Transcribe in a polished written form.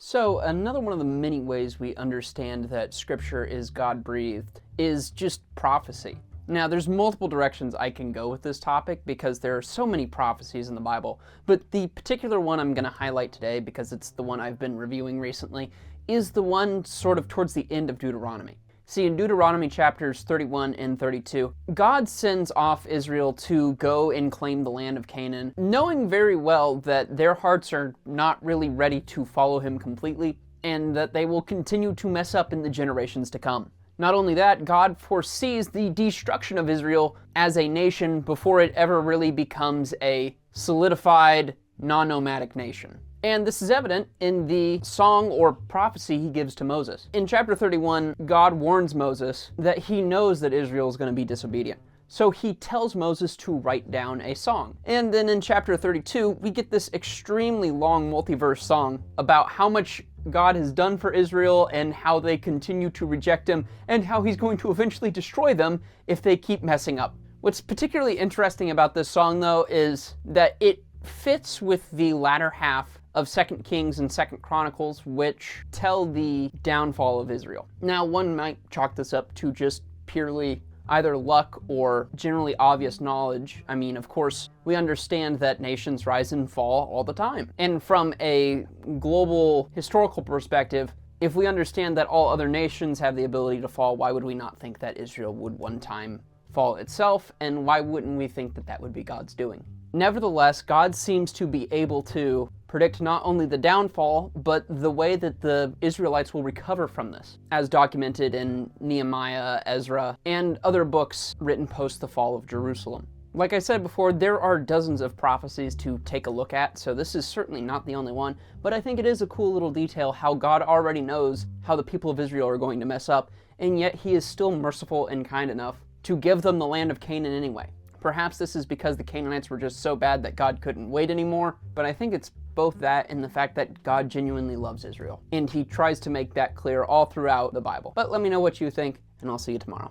So another one of the many ways we understand that Scripture is God-breathed is just prophecy. Now, there's multiple directions I can go with this topic because there are so many prophecies in the Bible, but the particular one I'm going to highlight today, because it's the one I've been reviewing recently, is the one sort of towards the end of Deuteronomy. See, in Deuteronomy chapters 31 and 32, God sends off Israel to go and claim the land of Canaan, knowing very well that their hearts are not really ready to follow him completely, and that they will continue to mess up in the generations to come. Not only that, God foresees the destruction of Israel as a nation before it ever really becomes a solidified, non-nomadic nation. And this is evident in the song or prophecy he gives to Moses. In chapter 31, God warns Moses that he knows that Israel is going to be disobedient. So he tells Moses to write down a song. And then in chapter 32, we get this extremely long multi-verse song about how much God has done for Israel and how they continue to reject him and how he's going to eventually destroy them if they keep messing up. What's particularly interesting about this song, though, is that it fits with the latter half of 2 Kings and 2 Chronicles, which tell the downfall of Israel. Now, one might chalk this up to just purely either luck or generally obvious knowledge. I mean, of course, we understand that nations rise and fall all the time. And from a global historical perspective, if we understand that all other nations have the ability to fall, why would we not think that Israel would one time fall itself? And why wouldn't we think that that would be God's doing? Nevertheless, God seems to be able to predict not only the downfall, but the way that the Israelites will recover from this, as documented in Nehemiah, Ezra, and other books written post the fall of Jerusalem. Like I said before, there are dozens of prophecies to take a look at, so this is certainly not the only one, but I think it is a cool little detail how God already knows how the people of Israel are going to mess up, and yet he is still merciful and kind enough to give them the land of Canaan anyway. Perhaps this is because the Canaanites were just so bad that God couldn't wait anymore, but I think it's both that and the fact that God genuinely loves Israel. And he tries to make that clear all throughout the Bible. But let me know what you think, and I'll see you tomorrow.